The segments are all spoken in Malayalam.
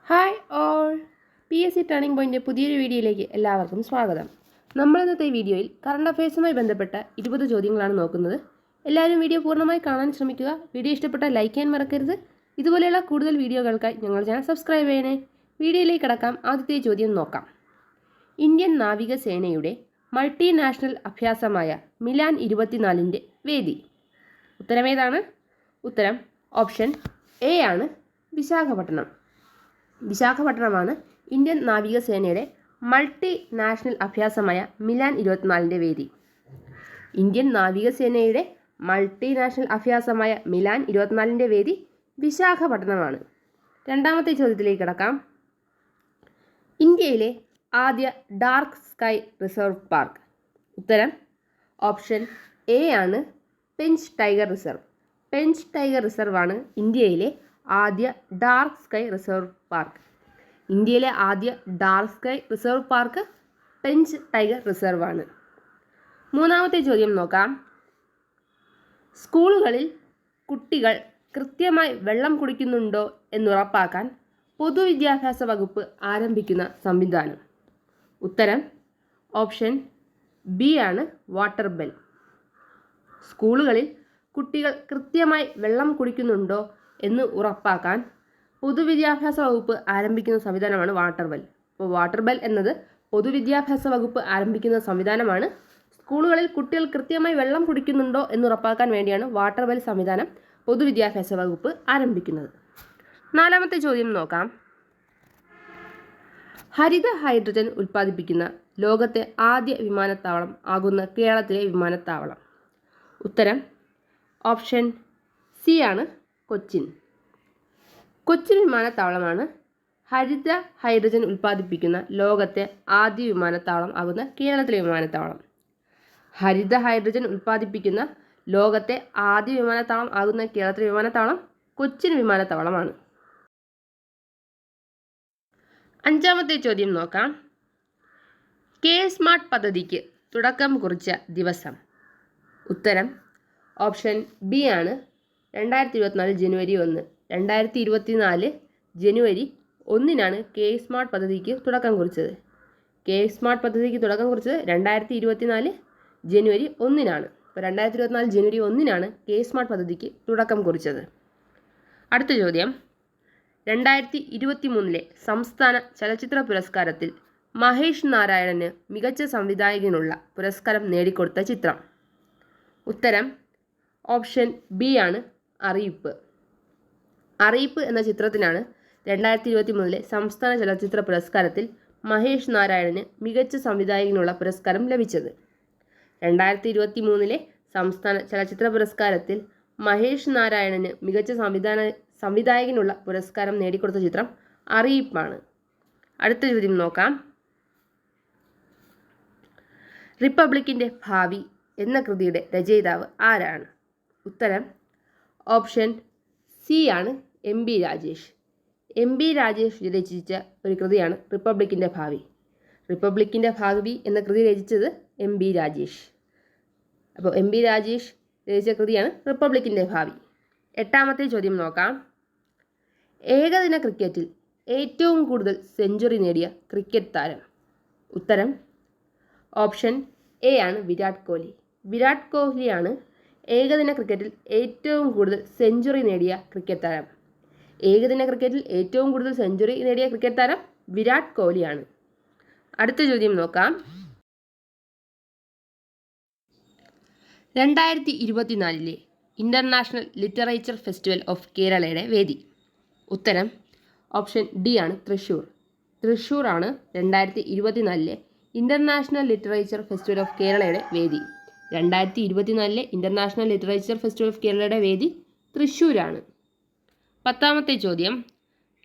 ഹായ് ഓൾ, PSC ടേണിംഗ് പോയിൻ്റെ പുതിയൊരു വീഡിയോയിലേക്ക് എല്ലാവർക്കും സ്വാഗതം. നമ്മൾ ഇന്നത്തെ വീഡിയോയിൽ കറണ്ട് അഫയേഴ്സുമായി ബന്ധപ്പെട്ട 20 ചോദ്യങ്ങളാണ് നോക്കുന്നത്. എല്ലാവരും വീഡിയോ പൂർണ്ണമായി കാണാൻ ശ്രമിക്കുക. വീഡിയോ ഇഷ്ടപ്പെട്ടാൽ ലൈക്ക് ചെയ്യാൻ മറക്കരുത്. ഇതുപോലെയുള്ള കൂടുതൽ വീഡിയോകൾക്കായി ഞങ്ങളുടെ ചാനൽ സബ്സ്ക്രൈബ് ചെയ്യണേ. വീഡിയോയിലേക്ക് കടക്കാം. ആദ്യത്തെ ചോദ്യം നോക്കാം. ഇന്ത്യൻ നാവികസേനയുടെ മൾട്ടിനാഷണൽ അഭ്യാസമായ മിലാൻ 24ൻ്റെ വേദി. ഉത്തരമേതാണ്? ഉത്തരം ഓപ്ഷൻ എ ആണ്, വിശാഖപട്ടണം. വിശാഖപട്ടണമാണ് ഇന്ത്യൻ നാവികസേനയുടെ മൾട്ടി നാഷണൽ അഭ്യാസമായ മിലാൻ 24ൻ്റെ വേദി. ഇന്ത്യൻ നാവികസേനയുടെ മൾട്ടി നാഷണൽ അഭ്യാസമായ മിലാൻ 24ൻ്റെ വേദി വിശാഖപട്ടണമാണ്. രണ്ടാമത്തെ ചോദ്യത്തിലേക്ക് കടക്കാം. ഇന്ത്യയിലെ ആദ്യ ഡാർക്ക് സ്കൈ റിസർവ് പാർക്ക്. ഉത്തരം ഓപ്ഷൻ എ ആണ്, Pench tiger reserve. Pench tiger reserve ആണ് ഇന്ത്യയിലെ ആദ്യ ഡാർക്ക് സ്കൈ റിസർവ് പാർക്ക്. ഇന്ത്യയിലെ ആദ്യ dark sky reserve park Pench tiger reserve ആണ്. മൂന്നാമത്തെ ചോദ്യം നോക്കാം. സ്കൂളുകളിൽ കുട്ടികൾ കൃത്യമായി വെള്ളം കുടിക്കുന്നുണ്ടോ എന്നുറപ്പാക്കാൻ പൊതുവിദ്യാഭ്യാസ വകുപ്പ് ആരംഭിക്കുന്ന സംവിധാനം. ഉത്തരം ഓപ്ഷൻ ബി ആണ്, വാട്ടർ ബെൽ. സ്കൂളുകളിൽ കുട്ടികൾ കൃത്യമായി വെള്ളം കുടിക്കുന്നുണ്ടോ എന്ന് ഉറപ്പാക്കാൻ പൊതുവിദ്യാഭ്യാസ വകുപ്പ് ആരംഭിക്കുന്ന സംവിധാനമാണ് വാട്ടർ ബെൽ. അപ്പോൾ വാട്ടർ ബെൽ എന്നത് പൊതുവിദ്യാഭ്യാസ വകുപ്പ് ആരംഭിക്കുന്ന സംവിധാനമാണ്. സ്കൂളുകളിൽ കുട്ടികൾ കൃത്യമായി വെള്ളം കുടിക്കുന്നുണ്ടോ എന്ന് ഉറപ്പാക്കാൻ വേണ്ടിയാണ് വാട്ടർ ബെൽ സംവിധാനം പൊതുവിദ്യാഭ്യാസ വകുപ്പ് ആരംഭിക്കുന്നത്. നാലാമത്തെ ചോദ്യം നോക്കാം. ഹരിത ഹൈഡ്രജൻ ഉൽപ്പാദിപ്പിക്കുന്ന ലോകത്തെ ആദ്യ വിമാനത്താവളം ആകുന്ന കേരളത്തിലെ വിമാനത്താവളം. ഉത്തരം ഓപ്ഷൻ സി ആണ്, കൊച്ചിൻ. കൊച്ചിൻ വിമാനത്താവളമാണ് ഹരിത ഹൈഡ്രജൻ ഉൽപ്പാദിപ്പിക്കുന്ന ലോകത്തെ ആദ്യ വിമാനത്താവളം ആകുന്ന കേരളത്തിലെ വിമാനത്താവളം. ഹരിത ഹൈഡ്രജൻ ഉൽപ്പാദിപ്പിക്കുന്ന ലോകത്തെ ആദ്യ വിമാനത്താവളം ആകുന്ന കേരളത്തിലെ വിമാനത്താവളം കൊച്ചിൻ വിമാനത്താവളമാണ്. അഞ്ചാമത്തെ ചോദ്യം നോക്കാം. സ്മാർട്ട് പദ്ധതിക്ക് തുടക്കം കുറിച്ച ദിവസം. ഉത്തരം ഓപ്ഷൻ ബി ആണ്, 2024 ജനുവരി 1. 2024 ജനുവരി 1-നാണ് സ്മാർട്ട് പദ്ധതിക്ക് തുടക്കം കുറിച്ചത്. സ്മാർട്ട് പദ്ധതിക്ക് തുടക്കം കുറിച്ചത് 2024 ജനുവരി 1-നാണ്. അപ്പോൾ 2024 ജനുവരി 1-നാണ് സ്മാർട്ട് പദ്ധതിക്ക് തുടക്കം കുറിച്ചത്. അടുത്ത ചോദ്യം. 2023 സംസ്ഥാന ചലച്ചിത്ര പുരസ്കാരത്തിൽ മഹേഷ് നാരായണന് മികച്ച സംവിധായകനുള്ള പുരസ്കാരം നേടിക്കൊടുത്ത ചിത്രം. ഉത്തരം ഓപ്ഷൻ ബി ആണ്, അറിയിപ്പ്. അറിയിപ്പ് എന്ന ചിത്രത്തിനാണ് 2023 സംസ്ഥാന ചലച്ചിത്ര പുരസ്കാരത്തിൽ മഹേഷ് നാരായണന് മികച്ച സംവിധായകനുള്ള പുരസ്കാരം ലഭിച്ചത്. 2023 സംസ്ഥാന ചലച്ചിത്ര പുരസ്കാരത്തിൽ മഹേഷ് നാരായണന് മികച്ച സംവിധായകനുള്ള പുരസ്കാരം നേടിക്കൊടുത്ത ചിത്രം അറിയിപ്പാണ്. അടുത്ത ചോദ്യം നോക്കാം. റിപ്പബ്ലിക്കിൻ്റെ ഭാവി എന്ന കൃതിയുടെ രചയിതാവ് ആരാണ്? ഉത്തരം ഓപ്ഷൻ സി ആണ്, MB രാജേഷ്. MB രാജേഷ് രചിച്ച ഒരു കൃതിയാണ് റിപ്പബ്ലിക്കിൻ്റെ ഭാവി. റിപ്പബ്ലിക്കിൻ്റെ ഭാവി എന്ന കൃതി രചിച്ചത് MB രാജേഷ്. അപ്പോൾ MB രാജേഷ് രചിച്ച കൃതിയാണ് റിപ്പബ്ലിക്കിൻ്റെ ഭാവി. എട്ടാമത്തെ ചോദ്യം നോക്കാം. ഏകദിന ക്രിക്കറ്റിൽ ഏറ്റവും കൂടുതൽ സെഞ്ചുറി നേടിയ ക്രിക്കറ്റ് താരം. ഉത്തരം ഓപ്ഷൻ എ ആണ്, വിരാട് കോഹ്ലി. വിരാട് കോഹ്ലിയാണ് ഏകദിന ക്രിക്കറ്റിൽ ഏറ്റവും കൂടുതൽ സെഞ്ചുറി നേടിയ ക്രിക്കറ്റ് താരം. ഏകദിന ക്രിക്കറ്റിൽ ഏറ്റവും കൂടുതൽ സെഞ്ചുറി നേടിയ ക്രിക്കറ്റ് താരം വിരാട് കോഹ്ലിയാണ്. അടുത്ത ചോദ്യം നോക്കാം. 2024 ഇൻ്റർനാഷണൽ ലിറ്ററേച്ചർ ഫെസ്റ്റിവൽ ഓഫ് കേരളയുടെ വേദി. ഉത്തരം ഓപ്ഷൻ ഡി ആണ്, തൃശ്ശൂർ. തൃശ്ശൂർ ആണ് 2024 ഇൻ്റർനാഷണൽ ലിറ്ററേച്ചർ ഫെസ്റ്റിവൽ ഓഫ് കേരളയുടെ വേദി. 2024 ഇൻ്റർനാഷണൽ ലിറ്ററേച്ചർ ഫെസ്റ്റിവൽ ഓഫ് കേരളയുടെ വേദി തൃശ്ശൂരാണ്. പത്താമത്തെ ചോദ്യം.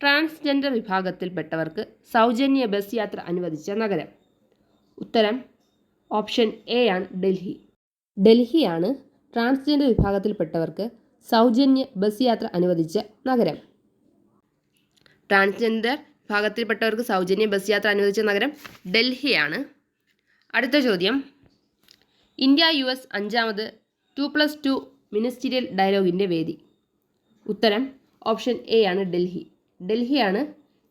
ട്രാൻസ്ജെൻഡർ വിഭാഗത്തിൽപ്പെട്ടവർക്ക് സൗജന്യ ബസ് യാത്ര അനുവദിച്ച നഗരം. ഉത്തരം ഓപ്ഷൻ എ ആണ്, ഡൽഹി. ഡൽഹിയാണ് ട്രാൻസ്ജെൻഡർ വിഭാഗത്തിൽപ്പെട്ടവർക്ക് സൗജന്യ ബസ് യാത്ര അനുവദിച്ച നഗരം. ട്രാൻസ്ജെൻഡർ വിഭാഗത്തിൽപ്പെട്ടവർക്ക് സൗജന്യ ബസ് യാത്ര അനുവദിച്ച നഗരം ഡൽഹിയാണ്. അടുത്ത ചോദ്യം. ഇന്ത്യ US 5ാമത് 2+2 മിനിസ്റ്റീരിയൽ ഡയലോഗിൻ്റെ വേദി. ഉത്തരം ഓപ്ഷൻ എ ആണ്, ഡൽഹി. ഡൽഹിയാണ്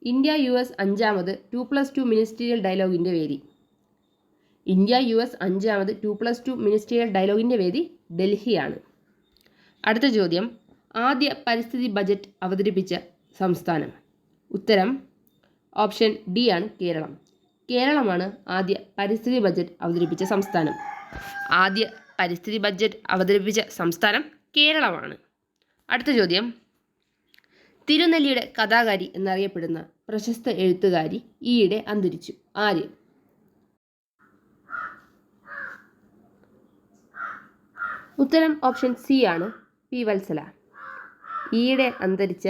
ഇന്ത്യ US അഞ്ചാമത് 2+2 മിനിസ്റ്റീരിയൽ ഡയലോഗിൻ്റെ വേദി? ഇന്ത്യ US അഞ്ചാമത് 2+2 മിനിസ്റ്റീരിയൽ ഡയലോഗിൻ്റെ വേദി ഡൽഹിയാണ്. അടുത്ത ചോദ്യം, ആദ്യ പരിസ്ഥിതി ബജറ്റ് അവതരിപ്പിച്ച സംസ്ഥാനം? ഉത്തരം ഓപ്ഷൻ ഡി ആണ് കേരളം. കേരളമാണ് ആദ്യ പരിസ്ഥിതി ബജറ്റ് അവതരിപ്പിച്ച സംസ്ഥാനം. ആദ്യ പരിസ്ഥിതി ബജറ്റ് അവതരിപ്പിച്ച സംസ്ഥാനം കേരളമാണ്. അടുത്ത ചോദ്യം, തിരുനെല്ലിയുടെ കഥാകാരി എന്നറിയപ്പെടുന്ന പ്രശസ്ത എഴുത്തുകാരി ഈയിടെ അന്തരിച്ചു. ആര്? ഉത്തരം ഓപ്ഷൻ സി ആണ് പി വത്സല. ഈയിടെ അന്തരിച്ച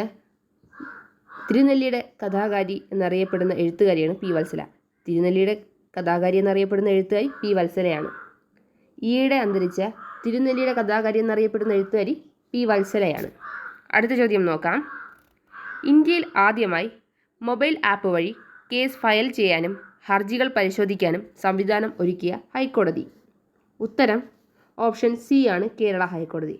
തിരുനെല്ലിയുടെ കഥാകാരി എന്നറിയപ്പെടുന്ന എഴുത്തുകാരിയാണ് പി വത്സല. തിരുനെല്ലിയുടെ കഥാകാരി എന്നറിയപ്പെടുന്ന എഴുത്തുകാരി പി വത്സലയാണ്. ഈയിടെ അന്തരിച്ച തിരുനെല്ലിയുടെ കഥാകാരി എന്നറിയപ്പെടുന്ന എഴുത്തുകാരി പി വത്സലയാണ്. അടുത്ത ചോദ്യം നോക്കാം. ഇന്ത്യയിൽ ആദ്യമായി മൊബൈൽ ആപ്പ് വഴി കേസ് ഫയൽ ചെയ്യാനും ഹർജികൾ പരിശോധിക്കാനും സംവിധാനം ഒരുക്കിയ ഹൈക്കോടതി? ഉത്തരം ഓപ്ഷൻ സി ആണ് കേരള ഹൈക്കോടതി.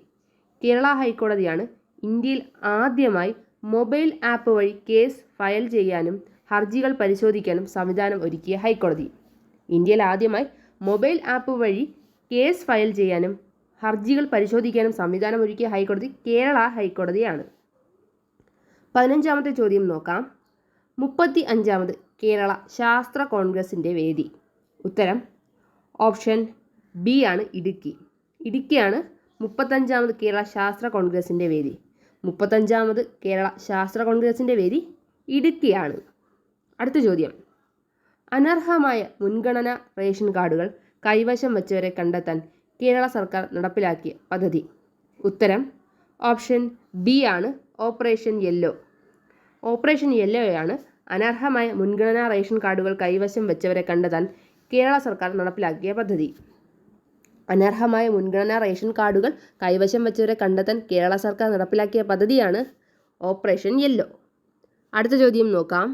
കേരള ഹൈക്കോടതിയാണ് ഇന്ത്യയിൽ ആദ്യമായി മൊബൈൽ ആപ്പ് വഴി കേസ് ഫയൽ ചെയ്യാനും ഹർജികൾ പരിശോധിക്കാനും സംവിധാനം ഒരുക്കിയ ഹൈക്കോടതി. ഇന്ത്യയിൽ ആദ്യമായി മൊബൈൽ ആപ്പ് വഴി കേസ് ഫയൽ ചെയ്യാനും ഹർജികൾ പരിശോധിക്കാനും സംവിധാനം ഒരുക്കിയ ഹൈക്കോടതി കേരള ഹൈക്കോടതിയാണ്. 15ാമത്തെ ചോദ്യം നോക്കാം. 35ാമത് കേരള ശാസ്ത്ര കോൺഗ്രസിൻ്റെ വേദി? ഉത്തരം ഓപ്ഷൻ ബി ആണ് ഇടുക്കി. ഇടുക്കിയാണ് 35ാമത് കേരള ശാസ്ത്ര കോൺഗ്രസിൻ്റെ വേദി. 35ാമത് കേരള ശാസ്ത്ര കോൺഗ്രസിൻ്റെ വേദി ഇടുക്കിയാണ്. അടുത്ത ചോദ്യം, അനർഹമായ മുൻഗണനാ റേഷൻ കാർഡുകൾ കൈവശം വച്ചവരെ കണ്ടെത്താൻ കേരള സർക്കാർ നടപ്പിലാക്കിയ പദ്ധതി? ഉത്തരം ഓപ്ഷൻ ബി ആണ് ഓപ്പറേഷൻ യെല്ലോ. ഓപ്പറേഷൻ യെല്ലോയാണ് അനർഹമായ മുൻഗണനാ റേഷൻ കാർഡുകൾ കൈവശം വെച്ചവരെ കണ്ടെത്താൻ കേരള സർക്കാർ നടപ്പിലാക്കിയ പദ്ധതി. അനർഹമായ മുൻഗണനാ റേഷൻ കാർഡുകൾ കൈവശം വെച്ചവരെ കണ്ടെത്താൻ കേരള സർക്കാർ നടപ്പിലാക്കിയ പദ്ധതിയാണ് ഓപ്പറേഷൻ യെല്ലോ. അടുത്ത ചോദ്യം നോക്കാം.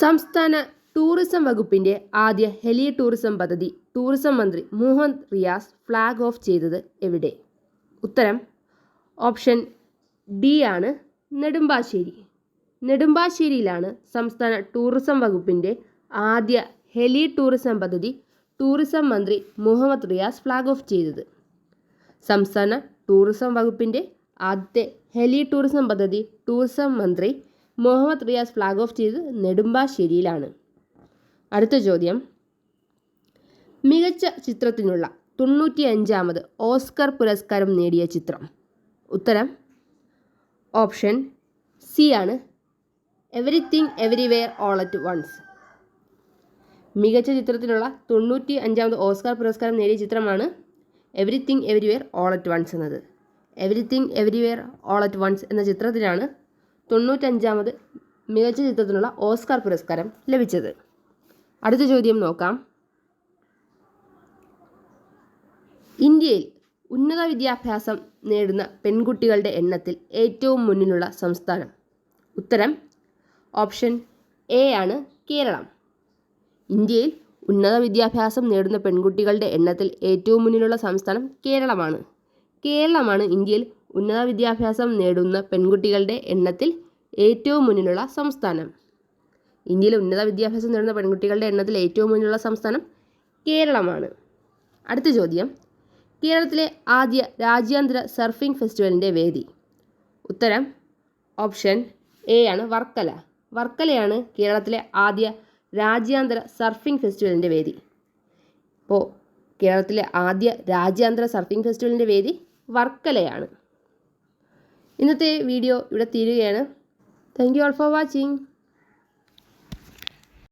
സംസ്ഥാന ടൂറിസം വകുപ്പിൻ്റെ ആദ്യ ഹെലി ടൂറിസം പദ്ധതി ടൂറിസം മന്ത്രി മുഹമ്മദ് റിയാസ് ഫ്ലാഗ് ഓഫ് ചെയ്തത് എവിടെ? ഉത്തരം ഓപ്ഷൻ ഡി ആണ് നെടുമ്പാശ്ശേരി. നെടുമ്പാശ്ശേരിയിലാണ് സംസ്ഥാന ടൂറിസം വകുപ്പിൻ്റെ ആദ്യ ഹെലി ടൂറിസം പദ്ധതി ടൂറിസം മന്ത്രി മുഹമ്മദ് റിയാസ് ഫ്ലാഗ് ഓഫ് ചെയ്തത്. സംസ്ഥാന ടൂറിസം വകുപ്പിൻ്റെ ആദ്യത്തെ ഹെലി ടൂറിസം പദ്ധതി ടൂറിസം മന്ത്രി മുഹമ്മദ് റിയാസ് ഫ്ലാഗ് ഓഫ് ചെയ്തത് നെടുമ്പാശ്ശേരിയിലാണ്. അടുത്ത ചോദ്യം, മികച്ച ചിത്രത്തിനുള്ള 95ാമത് ഓസ്കർ പുരസ്കാരം നേടിയ ചിത്രം? ഉത്തരം ഓപ്ഷൻ സി ആണ് everything everywhere all at once. മികച്ച ചിത്രത്തിനുള്ള 95ാമത് ഓസ്കർ പുരസ്കാരം നേടിയ ചിത്രമാണ് everything everywhere all at once എന്നത്. Everything everywhere all at once എന്ന ചിത്രത്തിനാണ് 95ാമത് മികച്ച ചിത്രത്തിനുള്ള ഓസ്കർ പുരസ്കാരം ലഭിച്ചത്. അടുത്ത ചോദ്യം നോക്കാം. ഇന്ത്യയിൽ ഉന്നത വിദ്യാഭ്യാസം നേടുന്ന പെൺകുട്ടികളുടെ എണ്ണത്തിൽ ഏറ്റവും മുന്നിലുള്ള സംസ്ഥാനം? ഉത്തരം ഓപ്ഷൻ എ ആണ് കേരളം. ഇന്ത്യയിൽ ഉന്നത വിദ്യാഭ്യാസം നേടുന്ന പെൺകുട്ടികളുടെ എണ്ണത്തിൽ ഏറ്റവും മുന്നിലുള്ള സംസ്ഥാനം കേരളമാണ്. കേരളമാണ് ഇന്ത്യയിൽ ഉന്നത വിദ്യാഭ്യാസം നേടുന്ന പെൺകുട്ടികളുടെ എണ്ണത്തിൽ ഏറ്റവും മുന്നിലുള്ള സംസ്ഥാനം. ഇന്ത്യയിൽ ഉന്നത വിദ്യാഭ്യാസം നേടുന്ന പെൺകുട്ടികളുടെ എണ്ണത്തിൽ ഏറ്റവും മുന്നിലുള്ള സംസ്ഥാനം കേരളമാണ്. അടുത്ത ചോദ്യം, കേരളത്തിലെ ആദ്യ രാജ്യാന്തര സർഫിംഗ് ഫെസ്റ്റിവലിൻ്റെ വേദി? ഉത്തരം ഓപ്ഷൻ എ ആണ് വർക്കല. വർക്കലയാണ് കേരളത്തിലെ ആദ്യ രാജ്യാന്തര സർഫിംഗ് ഫെസ്റ്റിവലിൻ്റെ വേദി. അപ്പോൾ കേരളത്തിലെ ആദ്യ രാജ്യാന്തര സർഫിംഗ് ഫെസ്റ്റിവലിൻ്റെ വേദി വർക്കലയാണ്. ഇന്നത്തെ വീഡിയോ ഇവിടെ തീരുകയാണ്. Thank you all for watching.